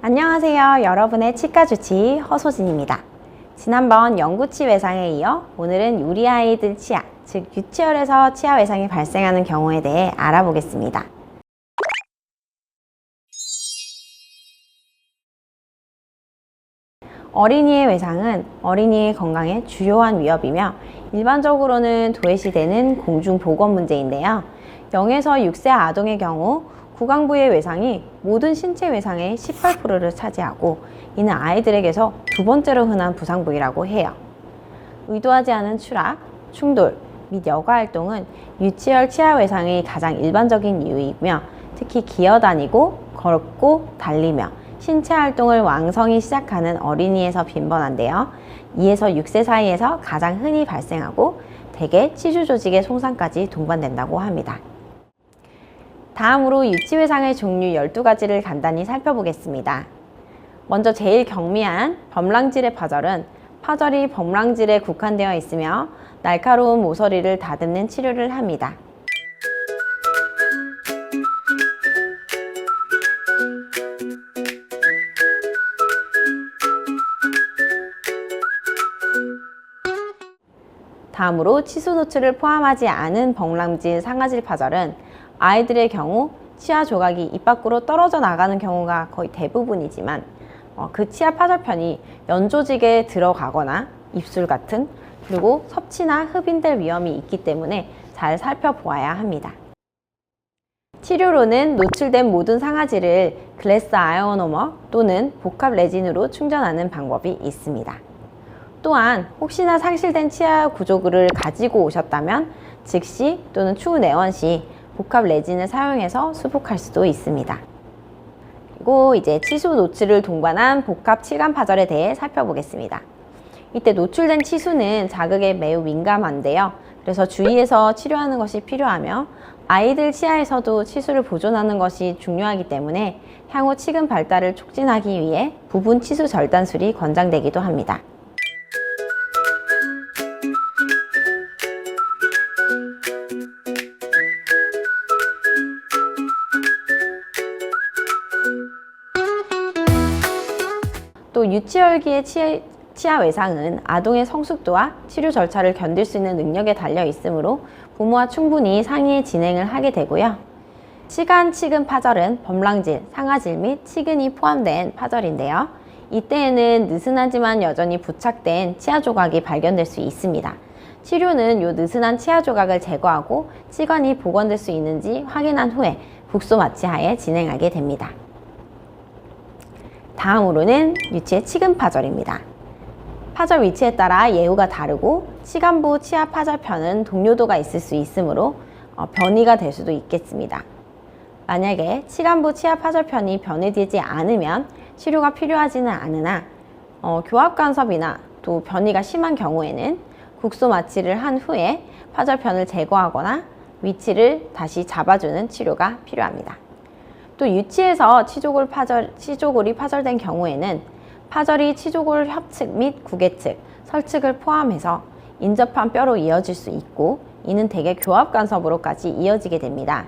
안녕하세요. 여러분의 치과 주치 허소진입니다. 지난번 영구치 외상에 이어 오늘은 우리 아이들 치아, 즉 유치원에서 치아 외상이 발생하는 경우에 대해 알아보겠습니다. 어린이의 외상은 어린이의 건강에 주요한 위협이며 일반적으로는 도외시되는 공중보건 문제인데요. 0에서 6세 아동의 경우 구강부의 외상이 모든 신체 외상의 18%를 차지하고 이는 아이들에게서 두 번째로 흔한 부상 부위라고 해요. 의도하지 않은 추락, 충돌 및 여가활동은 유치열 치아 외상의 가장 일반적인 이유이며 특히 기어다니고 걷고 달리며 신체 활동을 왕성히 시작하는 어린이에서 빈번한데요. 2에서 6세 사이에서 가장 흔히 발생하고 대개 치주 조직의 손상까지 동반된다고 합니다. 다음으로 유치외상의 종류 12가지를 간단히 살펴보겠습니다. 먼저 제일 경미한 범랑질의 파절은 파절이 범랑질에 국한되어 있으며 날카로운 모서리를 다듬는 치료를 합니다. 다음으로 치수 노출을 포함하지 않은 범랑질 상아질 파절은 아이들의 경우 치아 조각이 입 밖으로 떨어져 나가는 경우가 거의 대부분이지만 그 치아 파절편이 연조직에 들어가거나 입술 같은 그리고 섭취나 흡인될 위험이 있기 때문에 잘 살펴보아야 합니다. 치료로는 노출된 모든 상아질을 글래스 아이오노머 또는 복합 레진으로 충전하는 방법이 있습니다. 또한 혹시나 상실된 치아 구조물을 가지고 오셨다면 즉시 또는 추후 내원 시 복합 레진을 사용해서 수복할 수도 있습니다. 그리고 이제 치수 노출을 동반한 복합 치간 파절에 대해 살펴보겠습니다. 이때 노출된 치수는 자극에 매우 민감한데요. 그래서 주의해서 치료하는 것이 필요하며 아이들 치아에서도 치수를 보존하는 것이 중요하기 때문에 향후 치근 발달을 촉진하기 위해 부분 치수 절단술이 권장되기도 합니다. 또 유치열기의 치아 외상은 아동의 성숙도와 치료 절차를 견딜 수 있는 능력에 달려 있으므로 부모와 충분히 상의 진행을 하게 되고요. 치간 치근 파절은 범랑질, 상아질 및 치근이 포함된 파절인데요. 이때에는 느슨하지만 여전히 부착된 치아 조각이 발견될 수 있습니다. 치료는 이 느슨한 치아 조각을 제거하고 치관이 복원될 수 있는지 확인한 후에 국소 마취하에 진행하게 됩니다. 다음으로는 유치의 치근 파절입니다. 파절 위치에 따라 예후가 다르고 치간부 치아 파절편은 동요도가 있을 수 있으므로 변이가 될 수도 있겠습니다. 만약에 치간부 치아 파절편이 변이되지 않으면 치료가 필요하지는 않으나 교합 간섭이나 또 변이가 심한 경우에는 국소 마취를 한 후에 파절편을 제거하거나 위치를 다시 잡아주는 치료가 필요합니다. 또 유치에서 치조골이 파절된 경우에는 파절이 치조골 협측 및 구개측, 설측을 포함해서 인접한 뼈로 이어질 수 있고 이는 대개 교합 간섭으로까지 이어지게 됩니다.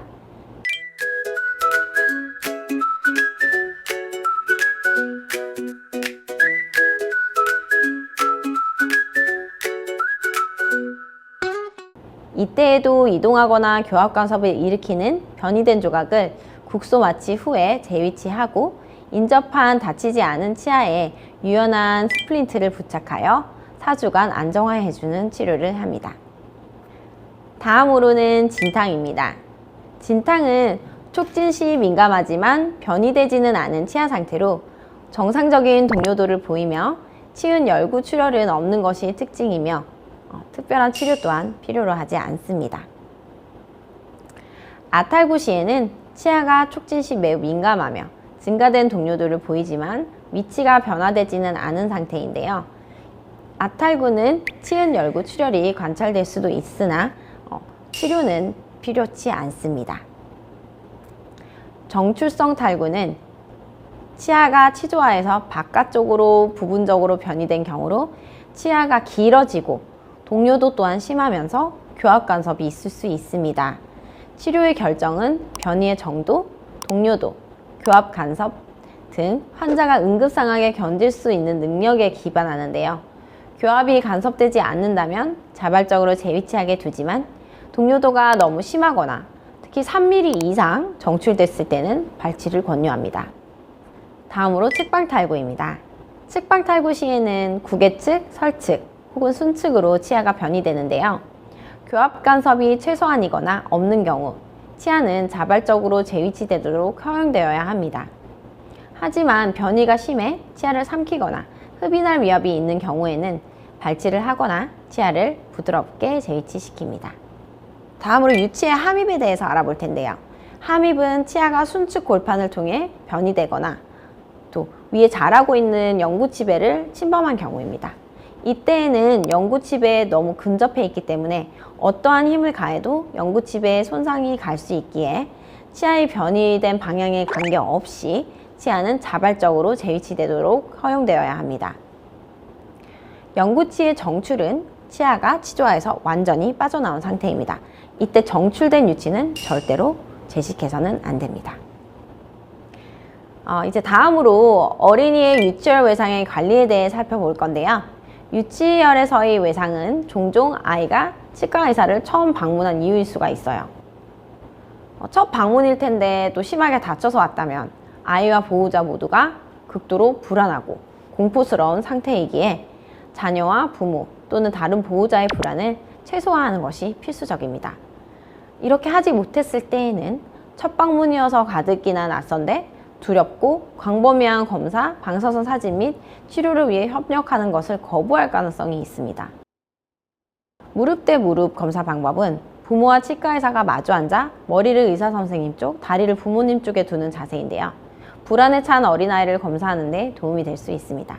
이때에도 이동하거나 교합 간섭을 일으키는 변이된 조각을 국소 마취 후에 재위치하고 인접한 다치지 않은 치아에 유연한 스플린트를 부착하여 4주간 안정화해주는 치료를 합니다. 다음으로는 진탕입니다. 진탕은 촉진 시 민감하지만 변이되지는 않은 치아 상태로 정상적인 동요도를 보이며 치은 열구 출혈은 없는 것이 특징이며 특별한 치료 또한 필요로 하지 않습니다. 아탈구 시에는 치아가 촉진 시 매우 민감하며 증가된 동요도를 보이지만 위치가 변화되지는 않은 상태인데요. 아탈구는 치은 열구 출혈이 관찰될 수도 있으나 치료는 필요치 않습니다. 정출성 탈구는 치아가 치조화에서 바깥쪽으로 부분적으로 변이된 경우로 치아가 길어지고 동요도 또한 심하면서 교합 간섭이 있을 수 있습니다. 치료의 결정은 변이의 정도, 동요도, 교합 간섭 등 환자가 응급상황에 견딜 수 있는 능력에 기반하는데요. 교합이 간섭되지 않는다면 자발적으로 재위치하게 두지만 동요도가 너무 심하거나 특히 3mm 이상 정출됐을 때는 발치를 권유합니다. 다음으로 측방탈구입니다. 측방탈구 시에는 구개측, 설측 혹은 순측으로 치아가 변이되는데요. 교합 간섭이 최소한이거나 없는 경우 치아는 자발적으로 재위치되도록 허용되어야 합니다. 하지만 변이가 심해 치아를 삼키거나 흡인할 위협이 있는 경우에는 발치를 하거나 치아를 부드럽게 재위치시킵니다. 다음으로 유치의 함입에 대해서 알아볼 텐데요. 함입은 치아가 순측 골판을 통해 변이되거나 또 위에 자라고 있는 영구치배를 침범한 경우입니다. 이때에는 영구치배에 너무 근접해 있기 때문에 어떠한 힘을 가해도 영구치배에 손상이 갈 수 있기에 치아의 변이된 방향에 관계없이 치아는 자발적으로 재위치되도록 허용되어야 합니다. 영구치의 정출은 치아가 치조하에서 완전히 빠져나온 상태입니다. 이때 정출된 유치는 절대로 재식해서는 안 됩니다. 이제 다음으로 어린이의 유치열 외상의 관리에 대해 살펴볼 건데요. 유치열에서의 외상은 종종 아이가 치과 의사를 처음 방문한 이유일 수가 있어요. 첫 방문일 텐데 또 심하게 다쳐서 왔다면 아이와 보호자 모두가 극도로 불안하고 공포스러운 상태이기에 자녀와 부모 또는 다른 보호자의 불안을 최소화하는 것이 필수적입니다. 이렇게 하지 못했을 때에는 첫 방문이어서 가뜩이나 낯선데 두렵고 광범위한 검사, 방사선 사진 및 치료를 위해 협력하는 것을 거부할 가능성이 있습니다. 무릎 대 무릎 검사 방법은 부모와 치과의사가 마주 앉아 머리를 의사 선생님 쪽, 다리를 부모님 쪽에 두는 자세인데요. 불안에 찬 어린아이를 검사하는 데 도움이 될 수 있습니다.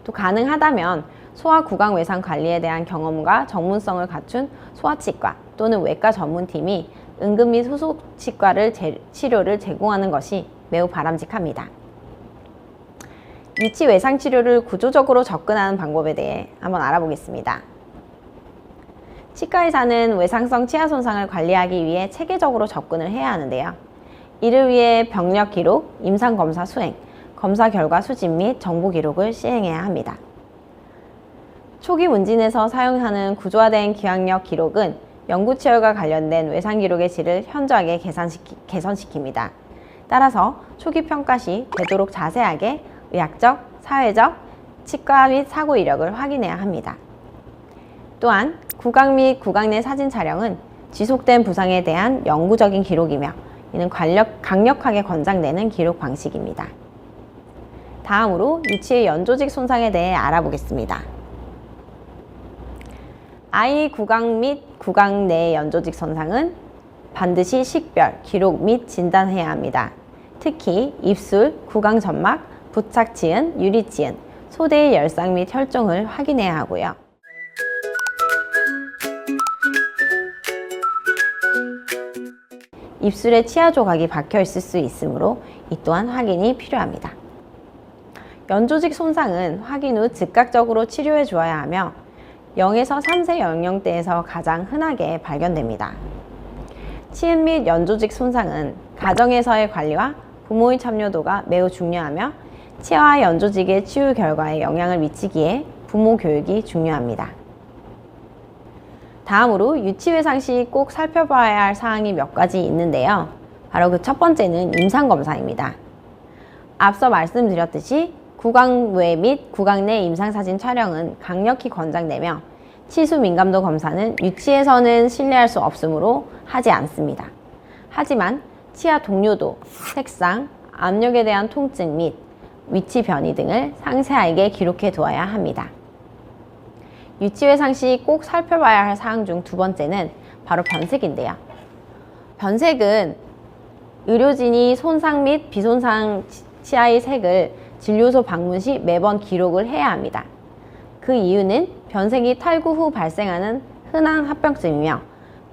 또 가능하다면 소아 구강 외상 관리에 대한 경험과 전문성을 갖춘 소아치과 또는 외과 전문팀이 응급 및 후속 치과를 치료를 제공하는 것이 매우 바람직합니다. 유치 외상 치료를 구조적으로 접근하는 방법에 대해 한번 알아보겠습니다. 치과 의사는 외상성 치아 손상을 관리하기 위해 체계적으로 접근을 해야 하는데요. 이를 위해 병력 기록, 임상 검사 수행, 검사 결과 수집 및 정보 기록을 시행해야 합니다. 초기 문진에서 사용하는 구조화된 기억력 기록은 영구치열과 관련된 외상 기록의 질을 현저하게 개선시킵니다. 따라서 초기 평가 시 되도록 자세하게 의학적, 사회적, 치과 및 사고 이력을 확인해야 합니다. 또한 구강 및 구강 내 사진 촬영은 지속된 부상에 대한 영구적인 기록이며 이는 강력하게 권장되는 기록 방식입니다. 다음으로 유치의 연조직 손상에 대해 알아보겠습니다. 아이 구강 및 구강 내 연조직 손상은 반드시 식별, 기록 및 진단해야 합니다. 특히 입술, 구강 점막, 부착 지은, 유리 지은, 소대의 열상 및 혈종을 확인해야 하고요. 입술에 치아 조각이 박혀 있을 수 있으므로 이 또한 확인이 필요합니다. 연조직 손상은 확인 후 즉각적으로 치료해 주어야 하며 0에서 3세 연령대에서 가장 흔하게 발견됩니다. 치은 및 연조직 손상은 가정에서의 관리와 부모의 참여도가 매우 중요하며 치아와 연조직의 치유 결과에 영향을 미치기에 부모 교육이 중요합니다. 다음으로 유치외상 시 꼭 살펴봐야 할 사항이 몇 가지 있는데요. 바로 그 첫 번째는 임상검사입니다. 앞서 말씀드렸듯이 구강 외 및 구강 내 임상사진 촬영은 강력히 권장되며 치수 민감도 검사는 유치에서는 신뢰할 수 없으므로 하지 않습니다. 하지만 치아 동요도, 색상, 압력에 대한 통증 및 위치 변이 등을 상세하게 기록해 두어야 합니다. 유치외상 시 꼭 살펴봐야 할 사항 중 두 번째는 바로 변색인데요. 변색은 의료진이 손상 및 비손상 치아의 색을 진료소 방문 시 매번 기록을 해야 합니다. 그 이유는 변색이 탈구 후 발생하는 흔한 합병증이며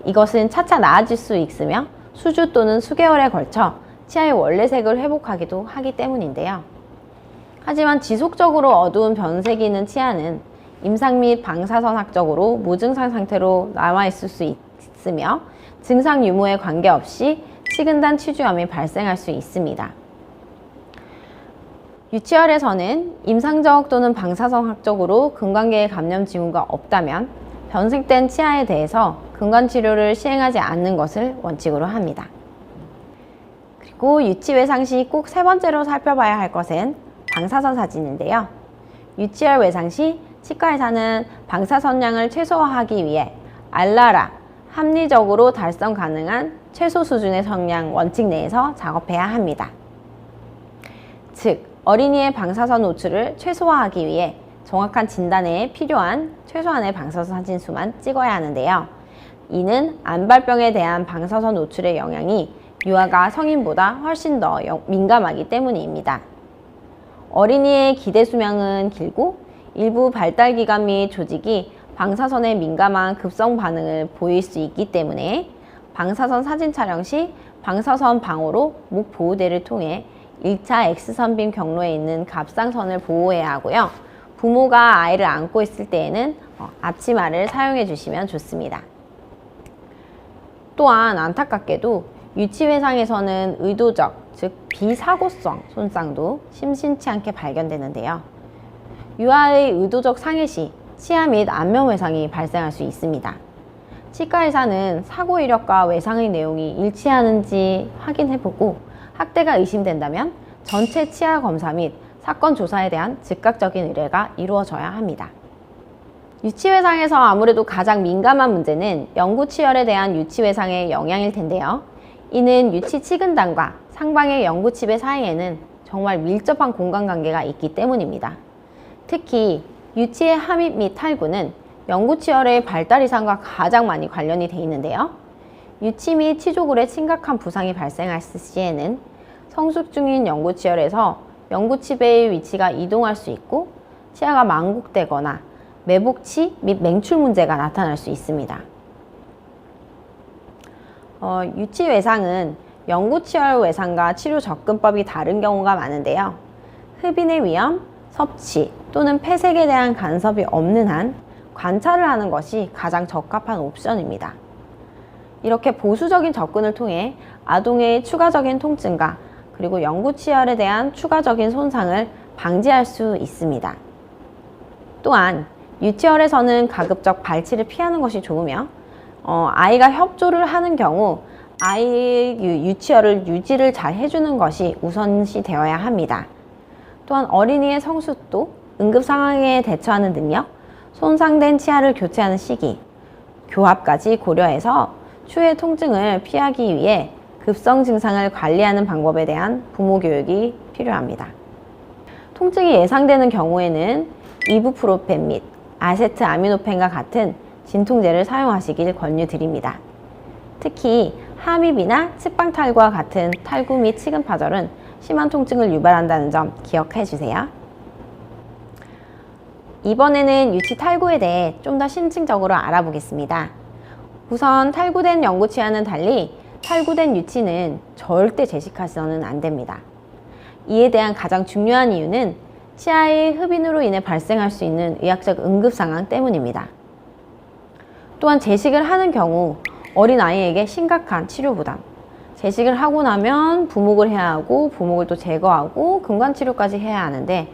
이것은 차차 나아질 수 있으며 수주 또는 수개월에 걸쳐 치아의 원래 색을 회복하기도 하기 때문인데요. 하지만 지속적으로 어두운 변색이 있는 치아는 임상 및 방사선학적으로 무증상 상태로 남아있을 수 있으며 증상 유무에 관계없이 식은단 치주염이 발생할 수 있습니다. 유치열에서는 임상적 또는 방사선학적으로 근관계에 감염 징후가 없다면 변색된 치아에 대해서 근관치료를 시행하지 않는 것을 원칙으로 합니다. 그리고 유치외상 시 꼭 세 번째로 살펴봐야 할 것은 방사선 사진인데요. 유치열 외상 시 치과 의사는 방사선량을 최소화하기 위해 알라라, 합리적으로 달성 가능한 최소 수준의 선량 원칙 내에서 작업해야 합니다. 즉, 어린이의 방사선 노출을 최소화하기 위해 정확한 진단에 필요한 최소한의 방사선 사진 수만 찍어야 하는데요. 이는 안발병에 대한 방사선 노출의 영향이 유아가 성인보다 훨씬 더 민감하기 때문입니다. 어린이의 기대 수명은 길고 일부 발달기관 및 조직이 방사선에 민감한 급성 반응을 보일 수 있기 때문에 방사선 사진 촬영 시 방사선 방호로 목 보호대를 통해 1차 X선빔 경로에 있는 갑상선을 보호해야 하고요. 부모가 아이를 안고 있을 때에는 앞치마를 사용해 주시면 좋습니다. 또한 안타깝게도 유치외상에서는 의도적, 즉 비사고성 손상도 심심치 않게 발견되는데요. 유아의 의도적 상해 시 치아 및 안면 외상이 발생할 수 있습니다. 치과 의사는 사고 이력과 외상의 내용이 일치하는지 확인해보고 학대가 의심된다면 전체 치아 검사 및 사건 조사에 대한 즉각적인 의뢰가 이루어져야 합니다. 유치외상에서 아무래도 가장 민감한 문제는 영구치열에 대한 유치외상의 영향일 텐데요. 이는 유치치근단과 상방의 영구치배 사이에는 정말 밀접한 공간관계가 있기 때문입니다. 특히 유치의 함입 및 탈구는 영구치열의 발달 이상과 가장 많이 관련이 되어 있는데요. 유치 및 치조골에 심각한 부상이 발생할 시에는 성숙 중인 영구치열에서 영구치배의 위치가 이동할 수 있고 치아가 망곡되거나 매복치 및 맹출 문제가 나타날 수 있습니다. 유치 외상은 영구치열 외상과 치료 접근법이 다른 경우가 많은데요. 흡인의 위험, 섭취 또는 폐색에 대한 간섭이 없는 한 관찰을 하는 것이 가장 적합한 옵션입니다. 이렇게 보수적인 접근을 통해 아동의 추가적인 통증과 그리고 영구치열에 대한 추가적인 손상을 방지할 수 있습니다. 또한 유치열에서는 가급적 발치를 피하는 것이 좋으며 아이가 협조를 하는 경우 아이의 유치열을 유지를 잘 해주는 것이 우선시 되어야 합니다. 또한 어린이의 성숙도, 응급 상황에 대처하는 능력, 손상된 치아를 교체하는 시기, 교합까지 고려해서 추후의 통증을 피하기 위해 급성 증상을 관리하는 방법에 대한 부모 교육이 필요합니다. 통증이 예상되는 경우에는 이부프로펜 및 아세트아미노펜과 같은 진통제를 사용하시길 권유드립니다. 특히 함입이나 측방 탈구와 같은 탈구 및 치근파절은 심한 통증을 유발한다는 점 기억해 주세요. 이번에는 유치 탈구에 대해 좀 더 심층적으로 알아보겠습니다. 우선 탈구된 영구치와는 달리 탈구된 유치는 절대 제식해서는 안 됩니다. 이에 대한 가장 중요한 이유는 치아의 흡인으로 인해 발생할 수 있는 의학적 응급 상황 때문입니다. 또한 제식을 하는 경우 어린아이에게 심각한 치료 부담, 제식을 하고 나면 부목을 해야 하고 부목을 또 제거하고 근관치료까지 해야 하는데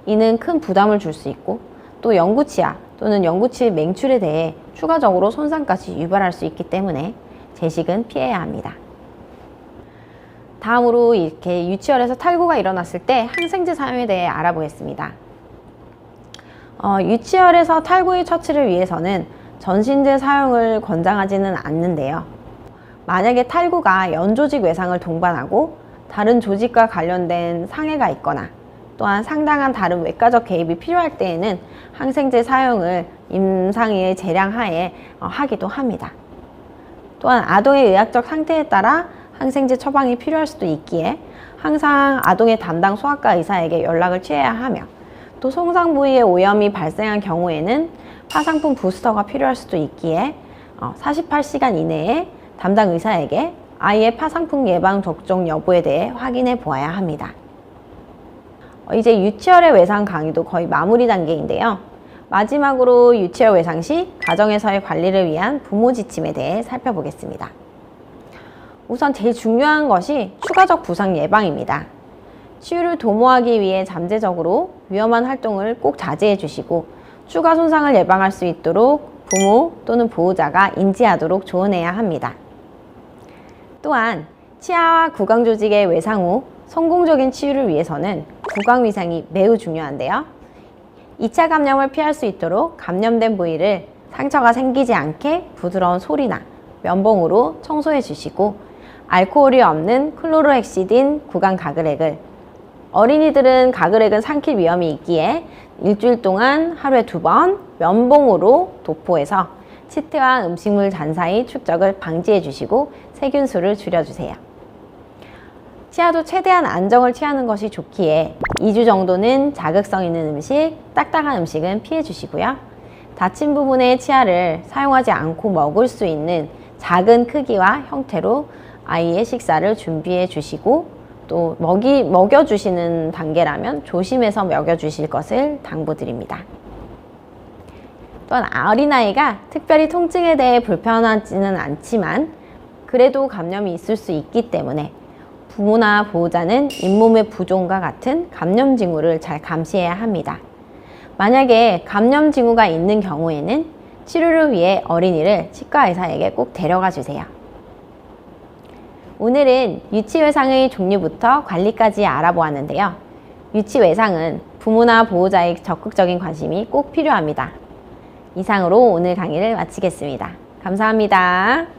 이는 큰 부담을 줄 수 있고 또 영구치아 또는 영구치 맹출에 대해 추가적으로 손상까지 유발할 수 있기 때문에 제식은 피해야 합니다. 다음으로 이렇게 유치열에서 탈구가 일어났을 때 항생제 사용에 대해 알아보겠습니다. 유치열에서 탈구의 처치를 위해서는 전신제 사용을 권장하지는 않는데요. 만약에 탈구가 연조직 외상을 동반하고 다른 조직과 관련된 상해가 있거나 또한 상당한 다른 외과적 개입이 필요할 때에는 항생제 사용을 임상의 재량 하에 하기도 합니다. 또한 아동의 의학적 상태에 따라 항생제 처방이 필요할 수도 있기에 항상 아동의 담당 소아과 의사에게 연락을 취해야 하며 또 손상 부위에 오염이 발생한 경우에는 파상풍 부스터가 필요할 수도 있기에 48시간 이내에 담당 의사에게 아이의 파상풍 예방 접종 여부에 대해 확인해 보아야 합니다. 이제 유치열의 외상 강의도 거의 마무리 단계인데요. 마지막으로 유치열 외상 시 가정에서의 관리를 위한 부모 지침에 대해 살펴보겠습니다. 우선 제일 중요한 것이 추가적 부상 예방입니다. 치유를 도모하기 위해 잠재적으로 위험한 활동을 꼭 자제해 주시고 추가 손상을 예방할 수 있도록 부모 또는 보호자가 인지하도록 조언해야 합니다. 또한 치아와 구강 조직의 외상 후 성공적인 치유를 위해서는 구강 위생이 매우 중요한데요. 2차 감염을 피할 수 있도록 감염된 부위를 상처가 생기지 않게 부드러운 솔이나 면봉으로 청소해 주시고 알코올이 없는 클로로헥시딘 구강 가글액을, 어린이들은 가글액은 삼킬 위험이 있기에 일주일 동안 하루에 2번 면봉으로 도포해서 치트와 음식물 잔 사이 축적을 방지해 주시고 세균수를 줄여주세요. 치아도 최대한 안정을 취하는 것이 좋기에 2주 정도는 자극성 있는 음식, 딱딱한 음식은 피해 주시고요. 다친 부분의 치아를 사용하지 않고 먹을 수 있는 작은 크기와 형태로 아이의 식사를 준비해 주시고 또 먹여주시는 단계라면 조심해서 먹여주실 것을 당부드립니다. 또한 어린아이가 특별히 통증에 대해 불편하지는 않지만 그래도 감염이 있을 수 있기 때문에 부모나 보호자는 잇몸의 부종과 같은 감염 징후를 잘 감시해야 합니다. 만약에 감염 징후가 있는 경우에는 치료를 위해 어린이를 치과 의사에게 꼭 데려가 주세요. 오늘은 유치외상의 종류부터 관리까지 알아보았는데요. 유치외상은 부모나 보호자의 적극적인 관심이 꼭 필요합니다. 이상으로 오늘 강의를 마치겠습니다. 감사합니다.